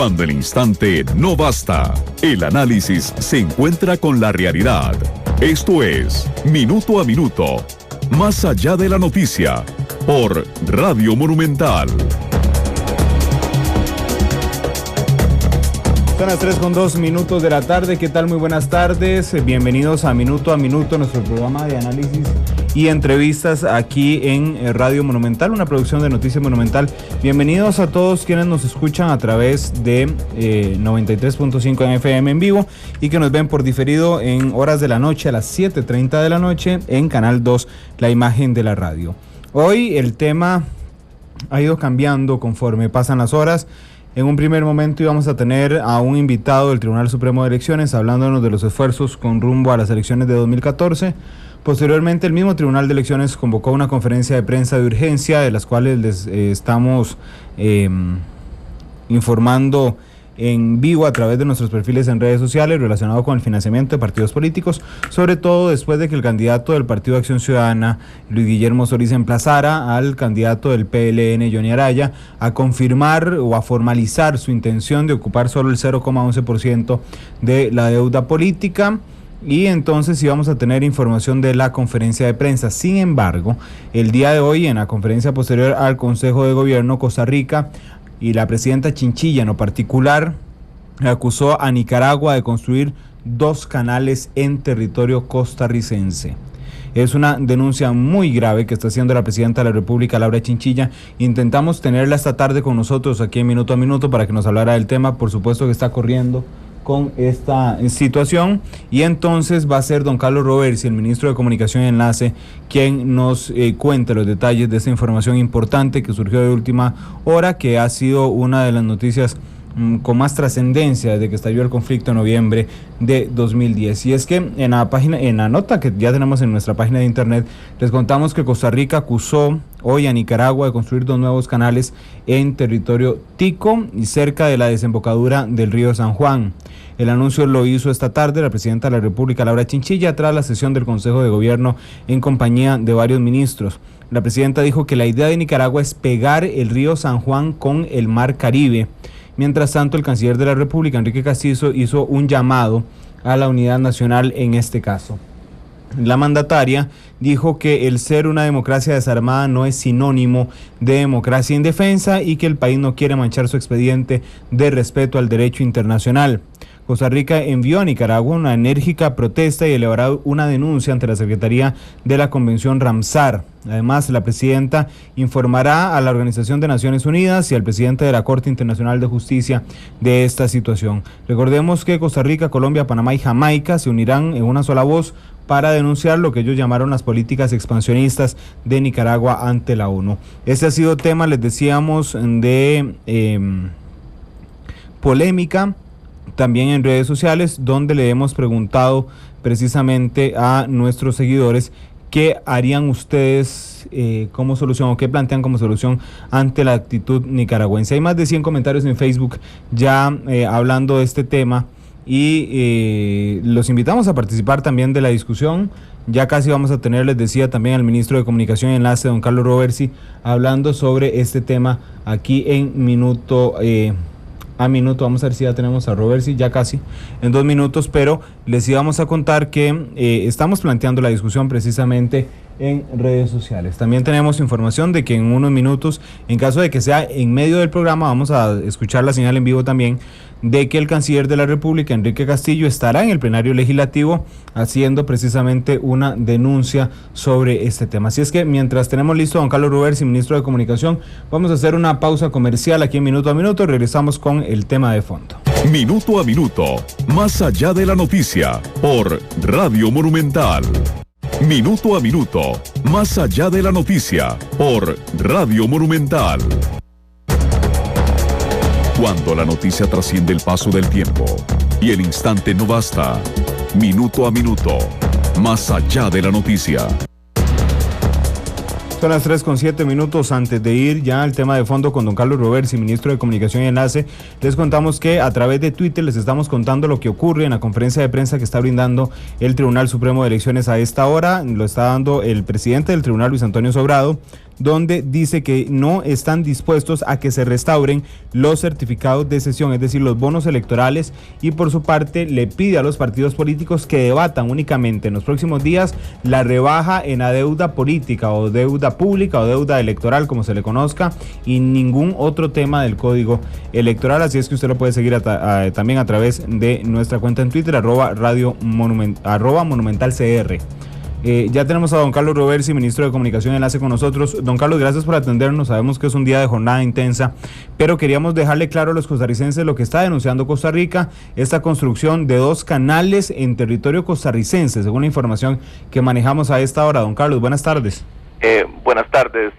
Cuando el instante no basta, el análisis se encuentra con la realidad. Esto es Minuto a Minuto, más allá de la noticia, por Radio Monumental. Son las 3:02 de la tarde. ¿Qué tal? Muy buenas tardes. Bienvenidos a Minuto, nuestro programa de análisis y entrevistas aquí en Radio Monumental, una producción de Noticias Monumental. Bienvenidos a todos quienes nos escuchan a través de 93.5 en FM en vivo y que nos ven por diferido en horas de la noche a las 7:30 de la noche en Canal 2, la imagen de la radio. Hoy el tema ha ido cambiando conforme pasan las horas. En un primer momento íbamos a tener a un invitado del Tribunal Supremo de Elecciones hablándonos de los esfuerzos con rumbo a las elecciones de 2014. Posteriormente, el mismo Tribunal de Elecciones convocó una conferencia de prensa de urgencia, de las cuales les estamos informando en vivo a través de nuestros perfiles en redes sociales relacionado con el financiamiento de partidos políticos, sobre todo después de que el candidato del Partido Acción Ciudadana, Luis Guillermo Solís, emplazara al candidato del PLN, Johnny Araya, a confirmar o a formalizar su intención de ocupar solo el 0,11% de la deuda política. Y entonces íbamos a tener información de la conferencia de prensa. Sin embargo, el día de hoy, en la conferencia posterior al Consejo de Gobierno, Costa Rica y la presidenta Chinchilla en lo particular acusó a Nicaragua de construir 2 canales en territorio costarricense. Es una denuncia muy grave que está haciendo la presidenta de la República, Laura Chinchilla. Intentamos tenerla esta tarde con nosotros aquí en Minuto a Minuto para que nos hablara del tema. Por supuesto que está corriendo con esta situación y entonces va a ser don Carlos Roversi, el ministro de Comunicación y Enlace, quien nos cuente los detalles de esta información importante que surgió de última hora, que ha sido una de las noticias con más trascendencia desde que estalló el conflicto en noviembre de 2010. Y es que en la nota que ya tenemos en nuestra página de internet, les contamos que Costa Rica acusó hoy a Nicaragua de construir 2 nuevos canales en territorio tico y cerca de la desembocadura del río San Juan. El anuncio lo hizo esta tarde la presidenta de la República, Laura Chinchilla, tras la sesión del Consejo de Gobierno en compañía de varios ministros. La presidenta dijo que la idea de Nicaragua es pegar el río San Juan con el mar Caribe. Mientras tanto, el canciller de la República, Enrique Castizo, hizo un llamado a la unidad nacional en este caso. La mandataria dijo que el ser una democracia desarmada no es sinónimo de democracia indefensa y que el país no quiere manchar su expediente de respeto al derecho internacional. Costa Rica envió a Nicaragua una enérgica protesta y elevará una denuncia ante la Secretaría de la Convención Ramsar. Además, la presidenta informará a la Organización de Naciones Unidas y al presidente de la Corte Internacional de Justicia de esta situación. Recordemos que Costa Rica, Colombia, Panamá y Jamaica se unirán en una sola voz para denunciar lo que ellos llamaron las políticas expansionistas de Nicaragua ante la ONU. Este ha sido tema, les decíamos, de polémica también en redes sociales, donde le hemos preguntado precisamente a nuestros seguidores qué harían ustedes como solución o qué plantean como solución ante la actitud nicaragüense. Hay más de 100 comentarios en Facebook ya hablando de este tema y los invitamos a participar también de la discusión. Ya casi vamos a tener, les decía, también al ministro de Comunicación y Enlace, don Carlos Roversi, hablando sobre este tema aquí en Minuto a Minuto. Vamos a ver si ya tenemos a Roversi, ya casi en 2 minutos, pero les íbamos a contar que estamos planteando la discusión precisamente en redes sociales. También tenemos información de que en unos minutos, en caso de que sea en medio del programa, vamos a escuchar la señal en vivo también de que el canciller de la República, Enrique Castillo, estará en el plenario legislativo haciendo precisamente una denuncia sobre este tema. Así es que mientras tenemos listo a don Carlos Roversi, ministro de Comunicación, vamos a hacer una pausa comercial aquí en Minuto a Minuto. Regresamos con el tema de fondo. Minuto a Minuto, más allá de la noticia, por Radio Monumental. Minuto a Minuto, más allá de la noticia, por Radio Monumental. Cuando la noticia trasciende el paso del tiempo y el instante no basta. Minuto a Minuto, más allá de la noticia. Son las 3:07. Antes de ir ya al tema de fondo con don Carlos Roversi, ministro de Comunicación y Enlace, les contamos que a través de Twitter les estamos contando lo que ocurre en la conferencia de prensa que está brindando el Tribunal Supremo de Elecciones a esta hora. Lo está dando el presidente del Tribunal, Luis Antonio Sobrado, donde dice que no están dispuestos a que se restauren los certificados de sesión, es decir, los bonos electorales, y por su parte le pide a los partidos políticos que debatan únicamente en los próximos días la rebaja en la deuda política o deuda pública o deuda electoral, como se le conozca, y ningún otro tema del código electoral. Así es que usted lo puede seguir también a través de nuestra cuenta en Twitter, @monumentalcr. Ya tenemos a don Carlos Roversi, ministro de Comunicación y Enlace, con nosotros. Don Carlos, gracias por atendernos. Sabemos que es un día de jornada intensa, pero queríamos dejarle claro a los costarricenses lo que está denunciando Costa Rica, esta construcción de 2 canales en territorio costarricense, según la información que manejamos a esta hora. Don Carlos, buenas tardes. Buenas tardes.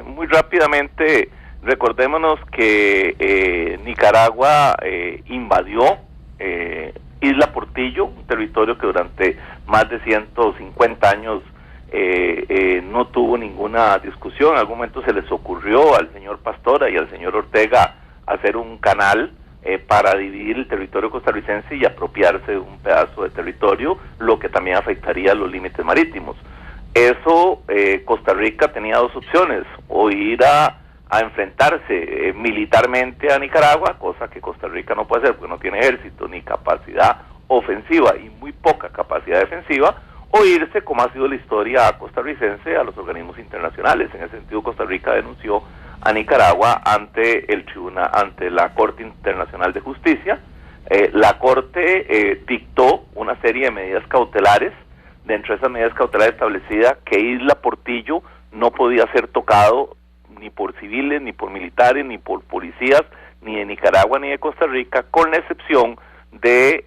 Muy rápidamente, recordémonos que Nicaragua invadió Isla Portillo, un territorio que durante más de 150 años no tuvo ninguna discusión. En algún momento se les ocurrió al señor Pastora y al señor Ortega hacer un canal para dividir el territorio costarricense y apropiarse de un pedazo de territorio, lo que también afectaría los límites marítimos. Eso, Costa Rica tenía 2 opciones: o ir a enfrentarse militarmente a Nicaragua, cosa que Costa Rica no puede hacer porque no tiene ejército ni capacidad ofensiva y muy poca capacidad defensiva, o irse, como ha sido la historia costarricense, a los organismos internacionales. En ese sentido, Costa Rica denunció a Nicaragua ante la Corte Internacional de Justicia. La Corte dictó una serie de medidas cautelares. Dentro de esas medidas cautelares establecida que Isla Portillo no podía ser tocado ni por civiles, ni por militares, ni por policías, ni de Nicaragua ni de Costa Rica, con la excepción de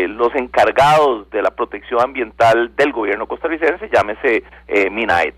los encargados de la protección ambiental del gobierno costarricense, llámese MINAET.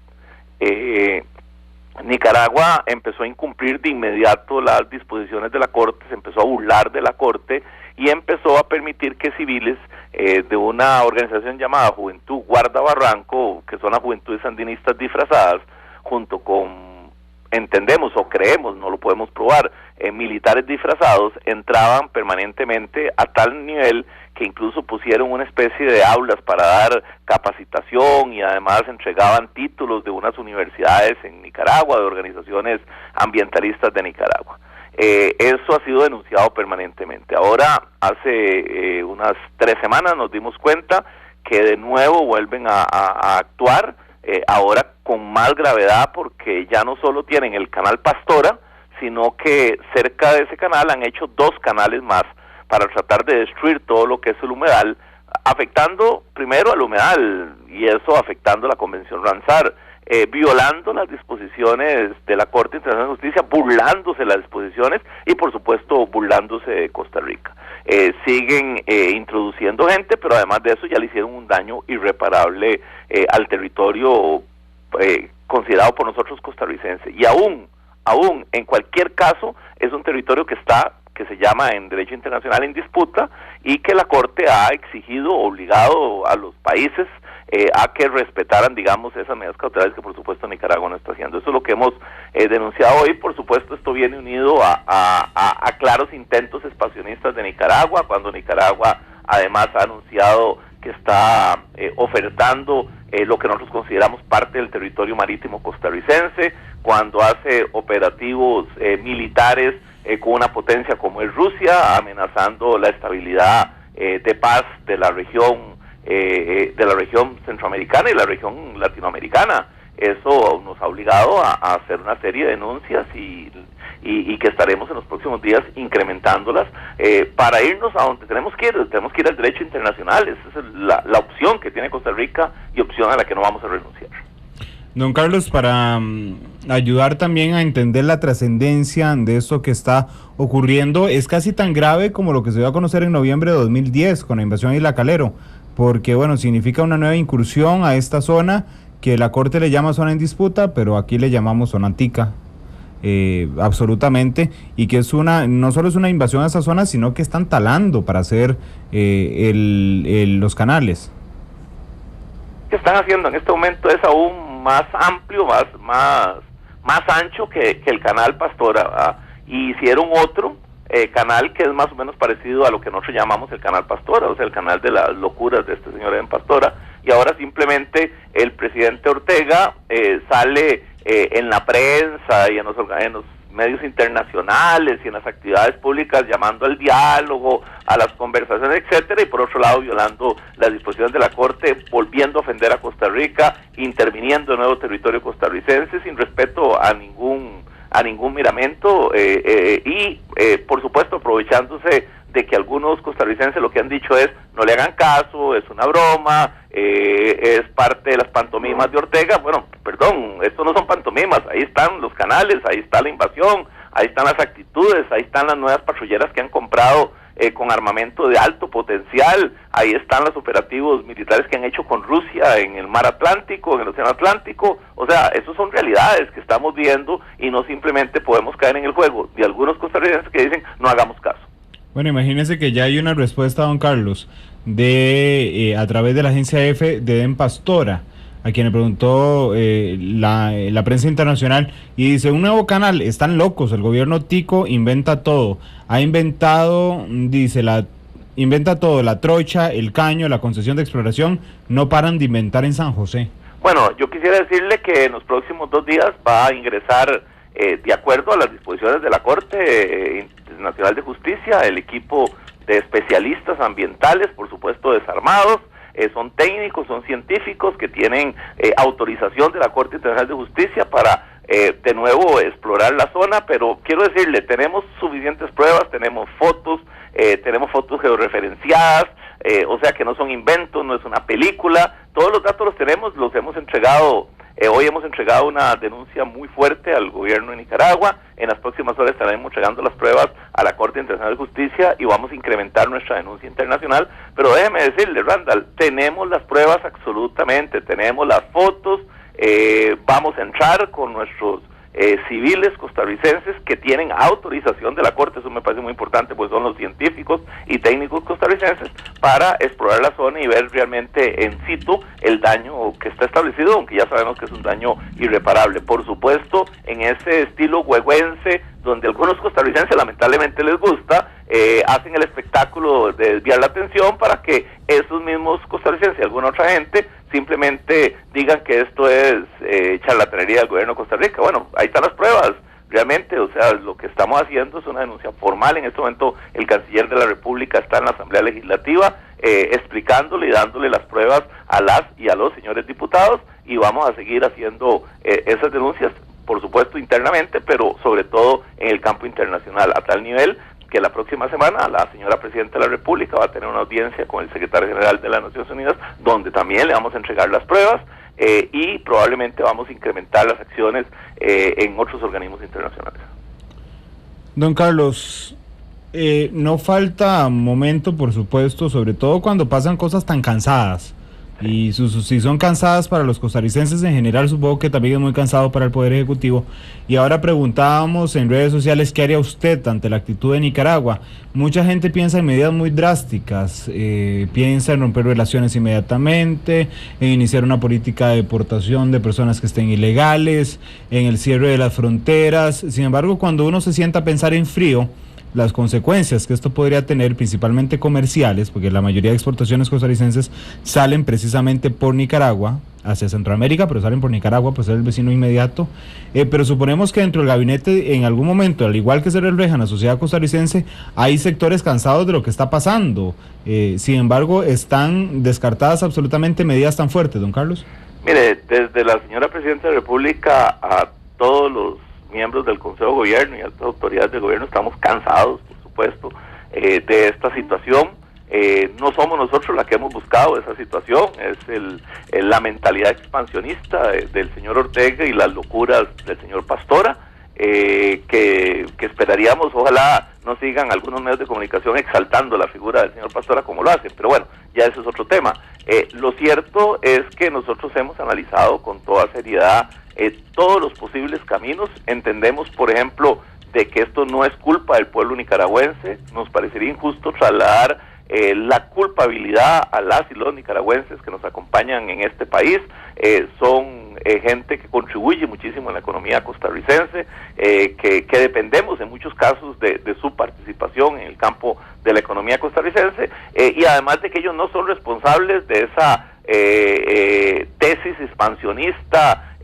Nicaragua empezó a incumplir de inmediato las disposiciones de la Corte, se empezó a burlar de la Corte y empezó a permitir que civiles de una organización llamada Juventud Guarda Barranco, que son las juventudes sandinistas disfrazadas, junto con, entendemos o creemos, no lo podemos probar, militares disfrazados, entraban permanentemente a tal nivel que incluso pusieron una especie de aulas para dar capacitación y además entregaban títulos de unas universidades en Nicaragua, de organizaciones ambientalistas de Nicaragua. Eso ha sido denunciado permanentemente. Ahora, hace unas 3 semanas nos dimos cuenta que de nuevo vuelven a actuar, ahora con más gravedad, porque ya no solo tienen el canal Pastora, sino que cerca de ese canal han hecho 2 canales más para tratar de destruir todo lo que es el humedal, afectando primero al humedal y eso afectando la Convención Ramsar, violando las disposiciones de la Corte Internacional de Justicia, burlándose las disposiciones y por supuesto burlándose de Costa Rica. Siguen introduciendo gente, pero además de eso ya le hicieron un daño irreparable al territorio considerado por nosotros costarricense, y aún en cualquier caso es un territorio que se llama en derecho internacional en disputa, y que la Corte ha obligado a los países a que respetaran, digamos, esas medidas cautelares que por supuesto Nicaragua no está haciendo. Eso es lo que hemos denunciado hoy. Por supuesto, esto viene unido a claros intentos expansionistas de Nicaragua, cuando Nicaragua además ha anunciado que está ofertando lo que nosotros consideramos parte del territorio marítimo costarricense, cuando hace operativos militares con una potencia como es Rusia, amenazando la estabilidad de paz de la región centroamericana y la región latinoamericana. Eso nos ha obligado a hacer una serie de denuncias y que estaremos en los próximos días incrementándolas para irnos a donde tenemos que ir al derecho internacional. Esa es la opción que tiene Costa Rica y opción a la que no vamos a renunciar. Don Carlos, para ayudar también a entender la trascendencia de esto que está ocurriendo, es casi tan grave como lo que se dio a conocer en noviembre de 2010 con la invasión a Isla Calero, porque bueno, significa una nueva incursión a esta zona que la Corte le llama zona en disputa, pero aquí le llamamos zona antica, absolutamente, y que no solo es una invasión a esa zona, sino que están talando para hacer los canales. ¿Qué están haciendo en este momento? Es aún más amplio, más ancho que el canal Pastora, ¿verdad? Y hicieron otro canal que es más o menos parecido a lo que nosotros llamamos el canal Pastora, o sea, el canal de las locuras de este señor en Pastora, y ahora simplemente el presidente Ortega sale en la prensa y en los medios internacionales y en las actividades públicas llamando al diálogo, a las conversaciones, etcétera, y por otro lado violando las disposiciones de la Corte, volviendo a ofender a Costa Rica, interviniendo en nuevo territorio costarricense sin respeto a ningún miramento y por supuesto aprovechándose de que algunos costarricenses lo que han dicho es no le hagan caso, es una broma, es parte de las pantomimas de Ortega. Bueno, perdón, esto no son pantomimas, ahí están los canales, ahí está la invasión, ahí están las actitudes, ahí están las nuevas patrulleras que han comprado con armamento de alto potencial, ahí están los operativos militares que han hecho con Rusia en el mar Atlántico, en el océano Atlántico. O sea, esas son realidades que estamos viendo y no simplemente podemos caer en el juego de algunos costarricenses que dicen no hagamos caso. Bueno, imagínense que ya hay una respuesta, don Carlos, de a través de la agencia EFE de Den Pastora, a quien le preguntó la prensa internacional, y dice: un nuevo canal, están locos, el gobierno tico inventa todo, ha inventado, dice, inventa todo, la trocha, el caño, la concesión de exploración, no paran de inventar en San José. Bueno, yo quisiera decirle que en los próximos 2 días va a ingresar, de acuerdo a las disposiciones de la Corte Nacional de Justicia, el equipo de especialistas ambientales, por supuesto desarmados, son técnicos, son científicos que tienen autorización de la Corte Internacional de Justicia para de nuevo explorar la zona, pero quiero decirle, tenemos suficientes pruebas, tenemos fotos georreferenciadas, o sea que no son inventos, no es una película, todos los datos los tenemos, los hemos entregado. Hoy hemos entregado una denuncia muy fuerte al gobierno de Nicaragua. En las próximas horas estaremos entregando las pruebas a la Corte Internacional de Justicia y vamos a incrementar nuestra denuncia internacional. Pero déjeme decirle, Randall, tenemos las pruebas absolutamente, tenemos las fotos, vamos a entrar con nuestros civiles costarricenses que tienen autorización de la Corte, eso me parece muy importante, pues son los científicos y técnicos costarricenses, para explorar la zona y ver realmente en situ el daño que está establecido, aunque ya sabemos que es un daño irreparable. Por supuesto, en ese estilo huehuense, donde algunos costarricenses lamentablemente les gusta, hacen el espectáculo de desviar la atención para que esos mismos costarricenses y alguna otra gente simplemente digan que esto es charlatanería del gobierno de Costa Rica. Bueno, ahí están las pruebas, realmente, o sea, lo que estamos haciendo es una denuncia formal. En este momento el canciller de la República está en la Asamblea Legislativa explicándole y dándole las pruebas a las y a los señores diputados, y vamos a seguir haciendo esas denuncias, por supuesto internamente, pero sobre todo en el campo internacional, a tal nivel que la próxima semana la señora Presidenta de la República va a tener una audiencia con el Secretario General de las Naciones Unidas, donde también le vamos a entregar las pruebas y probablemente vamos a incrementar las acciones en otros organismos internacionales. Don Carlos, no falta momento, por supuesto, sobre todo cuando pasan cosas tan cansadas. Y si son cansadas para los costarricenses en general, supongo que también es muy cansado para el Poder Ejecutivo. Y ahora preguntábamos en redes sociales qué haría usted ante la actitud de Nicaragua. Mucha gente piensa en medidas muy drásticas, piensa en romper relaciones inmediatamente, en iniciar una política de deportación de personas que estén ilegales, en el cierre de las fronteras. Sin embargo, cuando uno se sienta a pensar en frío, las consecuencias que esto podría tener, principalmente comerciales, porque la mayoría de exportaciones costarricenses salen precisamente por Nicaragua, hacia Centroamérica, pero salen por Nicaragua, pues es el vecino inmediato, pero suponemos que dentro del gabinete, en algún momento, al igual que se refleja en la sociedad costarricense, hay sectores cansados de lo que está pasando. Sin embargo, están descartadas absolutamente medidas tan fuertes, don Carlos. Mire, desde la señora Presidenta de la República a todos los miembros del Consejo de Gobierno y altas autoridades del gobierno estamos cansados, por supuesto, de esta situación. No somos nosotros la que hemos buscado esa situación, es la mentalidad expansionista del señor Ortega y las locuras del señor Pastora, que esperaríamos, ojalá no sigan algunos medios de comunicación exaltando la figura del señor Pastora como lo hacen, pero bueno, ya ese es otro tema. Lo cierto es que nosotros hemos analizado con toda seriedad todos los posibles caminos. Entendemos, por ejemplo, de que esto no es culpa del pueblo nicaragüense. Nos parecería injusto trasladar la culpabilidad a las y los nicaragüenses que nos acompañan en este país. Son gente que contribuye muchísimo en la economía costarricense, que dependemos en muchos casos de su participación en el campo de la economía costarricense, y además de que ellos no son responsables de esa tesis expansionista,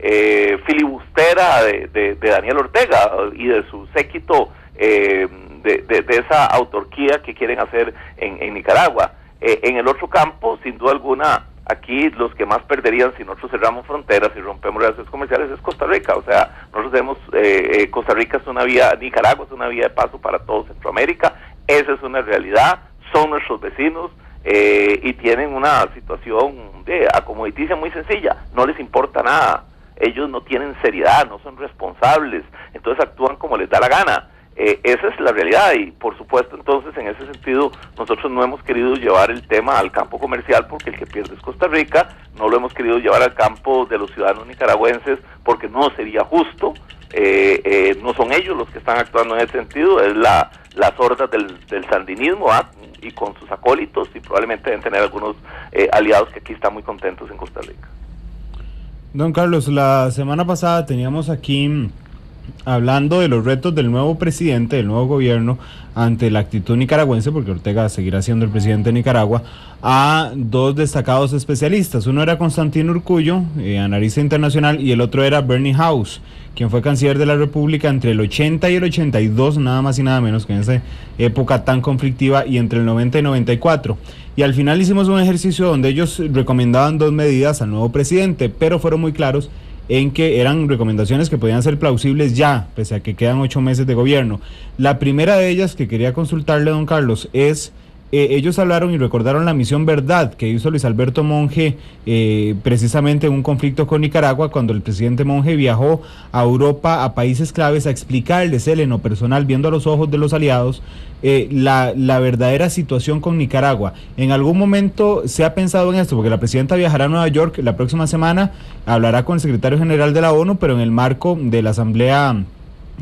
filibustera de Daniel Ortega y de su séquito de esa autarquía que quieren hacer en Nicaragua. En el otro campo, sin duda alguna, aquí los que más perderían si nosotros cerramos fronteras y rompemos relaciones comerciales es Costa Rica. O sea, nosotros vemos, Costa Rica es una vía, Nicaragua es una vía de paso para todo Centroamérica. Esa es una realidad, son nuestros vecinos y tienen una situación acomoditicia muy sencilla, no les importa nada, ellos no tienen seriedad, no son responsables, entonces actúan como les da la gana. Esa es la realidad y por supuesto entonces en ese sentido nosotros no hemos querido llevar el tema al campo comercial porque el que pierde es Costa Rica, no lo hemos querido llevar al campo de los ciudadanos nicaragüenses porque no sería justo, no son ellos los que están actuando en ese sentido, es las hordas del sandinismo y con sus acólitos y probablemente deben tener algunos aliados que aquí están muy contentos en Costa Rica. Don Carlos, la semana pasada teníamos aquí hablando de los retos del nuevo presidente, del nuevo gobierno, ante la actitud nicaragüense, porque Ortega seguirá siendo el presidente de Nicaragua, a dos destacados especialistas. Uno era Constantino Urcullo, analista internacional, y el otro era Bernie House, quien fue canciller de la República entre el 80 y el 82, nada más y nada menos que en esa época tan conflictiva, y entre el 90 y 94. Y al final hicimos un ejercicio donde ellos recomendaban dos medidas al nuevo presidente, pero fueron muy claros en que eran recomendaciones que podían ser plausibles ya, pese a que quedan 8 meses de gobierno. La primera de ellas que quería consultarle, don Carlos, es, ellos hablaron y recordaron la misión Verdad que hizo Luis Alberto Monge precisamente en un conflicto con Nicaragua, cuando el presidente Monge viajó a Europa, a países claves, a explicarles él en lo personal, viendo a los ojos de los aliados, la verdadera situación con Nicaragua. ¿En algún momento se ha pensado en esto? Porque la presidenta viajará a Nueva York la próxima semana, hablará con el secretario general de la ONU, pero en el marco de la asamblea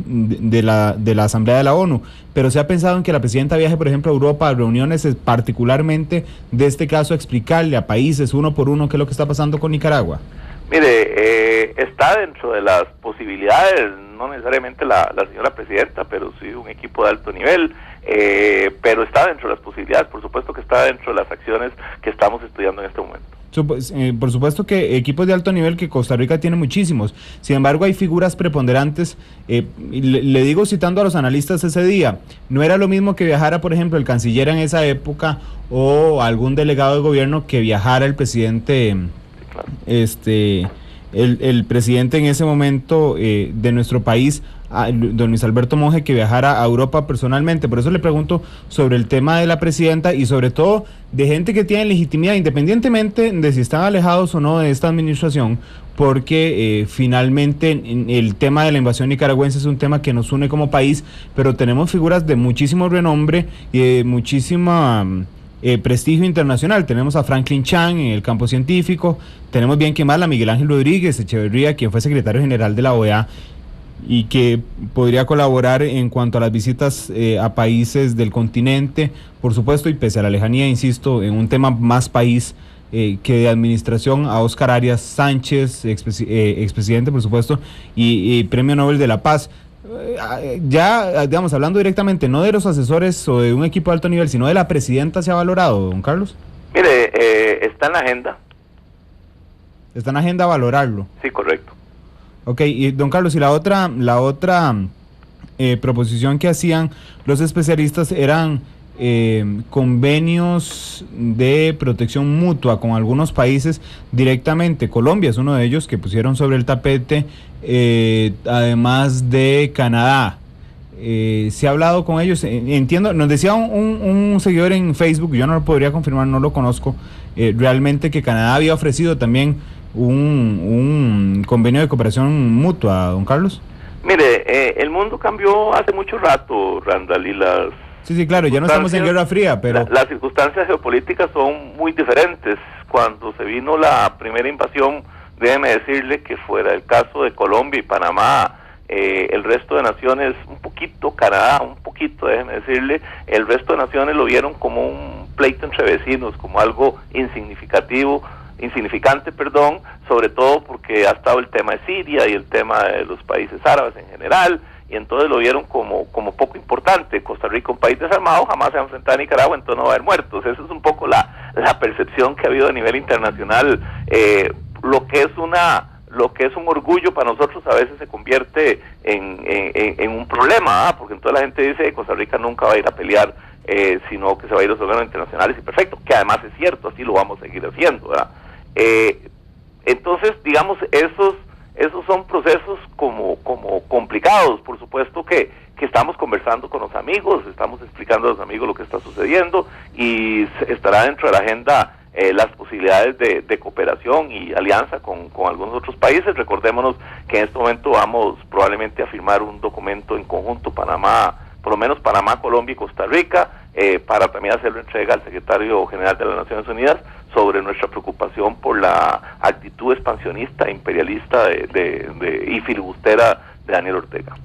de la Asamblea de la ONU, pero se ha pensado en que la presidenta viaje, por ejemplo, a Europa a reuniones particularmente de este caso, a explicarle a países uno por uno qué es lo que está pasando con Nicaragua. Mire, está dentro de las posibilidades, no necesariamente la señora presidenta, pero sí un equipo de alto nivel, pero está dentro de las posibilidades, por supuesto que está dentro de las acciones que estamos estudiando en este momento. Por supuesto que equipos de alto nivel, que Costa Rica tiene muchísimos, sin embargo hay figuras preponderantes, le digo citando a los analistas ese día, no era lo mismo que viajara por ejemplo el canciller en esa época o algún delegado de gobierno que viajara el presidente, el presidente en ese momento de nuestro país, don Luis Alberto Monge, que viajara a Europa personalmente. Por eso le pregunto sobre el tema de la presidenta y sobre todo de gente que tiene legitimidad, independientemente de si están alejados o no de esta administración, porque finalmente el tema de la invasión nicaragüense es un tema que nos une como país, pero tenemos figuras de muchísimo renombre y de muchísima prestigio internacional. Tenemos a Franklin Chang en el campo científico, tenemos bien que mal a Miguel Ángel Rodríguez Echeverría, quien fue secretario general de la OEA y que podría colaborar en cuanto a las visitas a países del continente, por supuesto, y pese a la lejanía, insisto, en un tema más país que de administración, a Óscar Arias Sánchez, expresidente, por supuesto, y Premio Nobel de la Paz. Ya, digamos, hablando directamente, no de los asesores o de un equipo de alto nivel, sino de la presidenta, ¿se ha valorado, don Carlos? Mire, está en la agenda. ¿Está en la agenda valorarlo? Sí, correcto. Ok, y don Carlos, y la otra proposición que hacían los especialistas eran convenios de protección mutua con algunos países directamente. Colombia es uno de ellos que pusieron sobre el tapete, además de Canadá. Se ha hablado con ellos, entiendo, nos decía un seguidor en Facebook, yo no lo podría confirmar, no lo conozco, realmente que Canadá había ofrecido también un convenio de cooperación mutua, don Carlos. Mire, el mundo cambió hace mucho rato, Randall, y las... Sí, claro, ya no estamos en Guerra Fría, pero... Las circunstancias geopolíticas son muy diferentes. Cuando se vino la primera invasión, déjeme decirle que fuera el caso de Colombia y Panamá, el resto de naciones, un poquito, Canadá, un poquito, déjeme decirle, el resto de naciones lo vieron como un pleito entre vecinos, como algo insignificante, sobre todo porque ha estado el tema de Siria y el tema de los países árabes en general, y entonces lo vieron como poco importante. Costa Rica, un país desarmado, jamás se va a enfrentar a Nicaragua, entonces no va a haber muertos. Esa es un poco la la percepción que ha habido a nivel internacional, lo que es un orgullo para nosotros a veces se convierte en un problema, porque entonces la gente dice que Costa Rica nunca va a ir a pelear, sino que se va a ir a los órganos internacionales, y perfecto, que además es cierto, así lo vamos a seguir haciendo, ¿verdad? Entonces, digamos, esos son procesos como complicados. Por supuesto que estamos conversando con los amigos, estamos explicando a los amigos lo que está sucediendo, y estará dentro de la agenda las posibilidades de cooperación y alianza con algunos otros países. Recordémonos que en este momento vamos probablemente a firmar un documento en conjunto, Panamá, por lo menos Panamá, Colombia y Costa Rica, para también hacerlo entrega al secretario general de las Naciones Unidas sobre nuestra preocupación por la actitud expansionista, imperialista y filibustera de Daniel Ortega.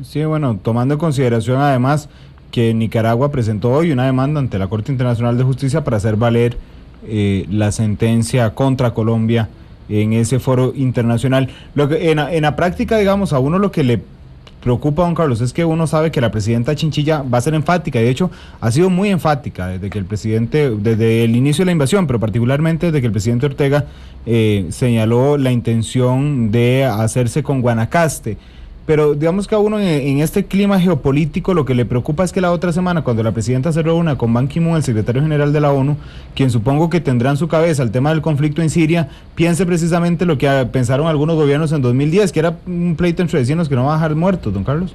Sí, bueno, tomando en consideración además que Nicaragua presentó hoy una demanda ante la Corte Internacional de Justicia para hacer valer la sentencia contra Colombia en ese foro internacional. Lo que en la práctica, digamos, a uno lo que le preocupa, don Carlos, es que uno sabe que la presidenta Chinchilla va a ser enfática, y de hecho ha sido muy enfática desde el inicio de la invasión, pero particularmente desde que el presidente Ortega señaló la intención de hacerse con Guanacaste. Pero digamos que a uno en este clima geopolítico lo que le preocupa es que la otra semana, cuando la presidenta se reúna con Ban Ki-moon, el secretario general de la ONU, quien supongo que tendrá en su cabeza el tema del conflicto en Siria, piense precisamente lo que pensaron algunos gobiernos en 2010, que era un pleito entre vecinos que no va a dejar muertos, don Carlos.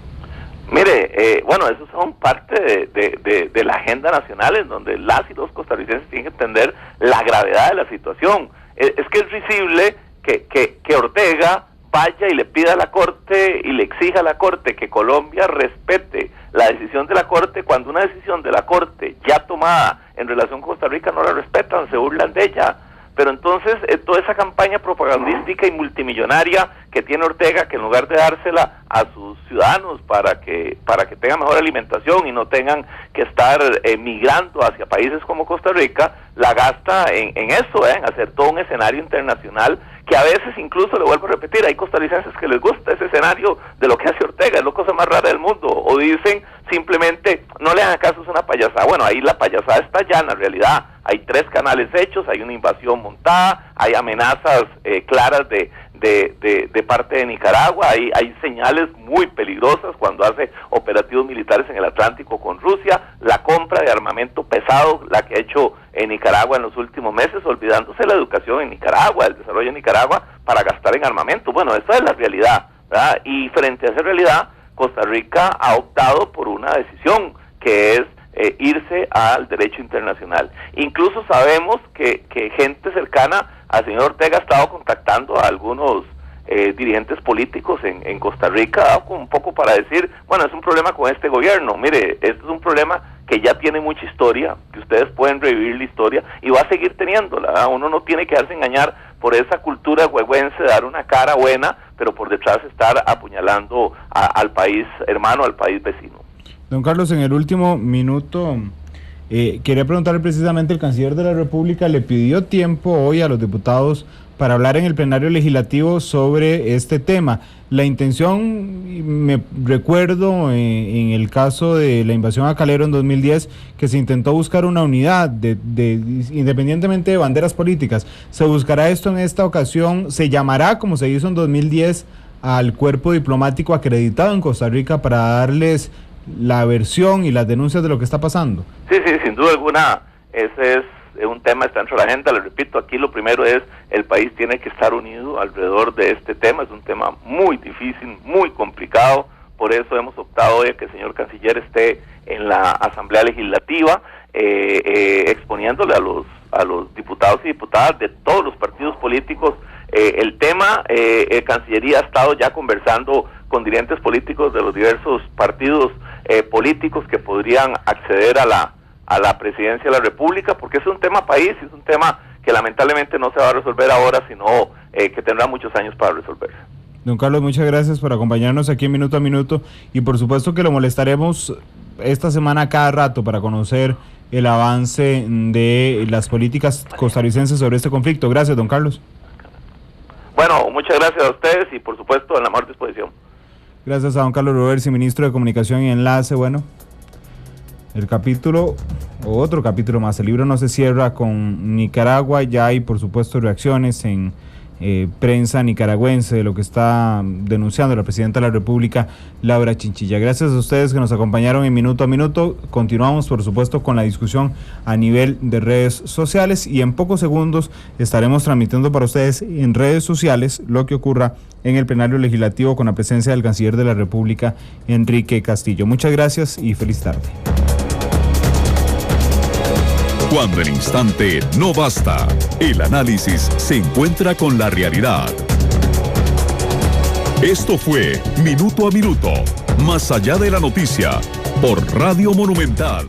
Mire, bueno, esos son parte de la agenda nacional, en donde las y los costarricenses tienen que entender la gravedad de la situación. Es que es risible que Ortega vaya y le pida a la Corte y le exija a la Corte que Colombia respete la decisión de la Corte, cuando una decisión de la Corte ya tomada en relación con Costa Rica no la respetan, se burlan de ella. Pero entonces toda esa campaña propagandística y multimillonaria que tiene Ortega, que en lugar de dársela a sus ciudadanos para que tengan mejor alimentación y no tengan que estar migrando hacia países como Costa Rica, la gasta en eso, en hacer todo un escenario internacional, que a veces incluso, le vuelvo a repetir, hay costarricenses que les gusta ese escenario de lo que hace Ortega, es la cosa más rara del mundo, o dicen simplemente, no le hagan caso, es una payasada. Bueno, ahí la payasada está ya en la realidad, hay 3 canales hechos, hay una invasión montada, hay amenazas claras de parte de Nicaragua, hay señales muy peligrosas cuando hace operativos militares en el Atlántico con Rusia, la compra de armamento pesado, la que ha hecho Nicaragua en los últimos meses, olvidándose de la educación en Nicaragua, el desarrollo en Nicaragua para gastar en armamento. Bueno, esa es la realidad, ¿verdad? Y frente a esa realidad, Costa Rica ha optado por una decisión que es irse al derecho internacional. Incluso sabemos que gente cercana al señor Ortega ha estado contactando a algunos dirigentes políticos en Costa Rica, un poco para decir, bueno, es un problema con este gobierno, mire, este es un problema que ya tiene mucha historia, que ustedes pueden revivir la historia y va a seguir teniéndola, ¿verdad? Uno no tiene que dejarse engañar por esa cultura huehuense de dar una cara buena, pero por detrás estar apuñalando al país hermano, al país vecino. Don Carlos, en el último minuto, quería preguntarle precisamente, el canciller de la República le pidió tiempo hoy a los diputados para hablar en el plenario legislativo sobre este tema. La intención, me recuerdo en el caso de la invasión a Calero en 2010, que se intentó buscar una unidad independientemente de banderas políticas. ¿Se buscará esto en esta ocasión? ¿Se llamará, como se hizo en 2010, al cuerpo diplomático acreditado en Costa Rica para darles la versión y las denuncias de lo que está pasando? Sí, sin duda alguna, ese es un tema, está dentro de la agenda. Le repito, aquí lo primero es, el país tiene que estar unido alrededor de este tema. Es un tema muy difícil, muy complicado, por eso hemos optado hoy a que el señor canciller esté en la Asamblea Legislativa, exponiéndole a los diputados y diputadas de todos los partidos políticos el tema. Cancillería ha estado ya conversando con dirigentes políticos de los diversos partidos políticos que podrían acceder a la presidencia de la República, porque es un tema país, es un tema que lamentablemente no se va a resolver ahora, sino que tendrá muchos años para resolverse. Don Carlos, muchas gracias por acompañarnos aquí en Minuto a Minuto, y por supuesto que lo molestaremos esta semana cada rato para conocer el avance de las políticas costarricenses sobre este conflicto. Gracias, don Carlos. Bueno, muchas gracias a ustedes y por supuesto a la mejor disposición. Gracias a don Carlos Roversi, ministro de Comunicación y Enlace. Bueno, el capítulo, o otro capítulo más, el libro no se cierra con Nicaragua. Ya hay, por supuesto, reacciones en prensa nicaragüense de lo que está denunciando la presidenta de la República, Laura Chinchilla. Gracias a ustedes que nos acompañaron en Minuto a Minuto. Continuamos, por supuesto, con la discusión a nivel de redes sociales, y en pocos segundos estaremos transmitiendo para ustedes en redes sociales lo que ocurra en el plenario legislativo con la presencia del canciller de la República, Enrique Castillo. Muchas gracias y feliz tarde. Cuando el instante no basta, el análisis se encuentra con la realidad. Esto fue Minuto a Minuto, más allá de la noticia, por Radio Monumental.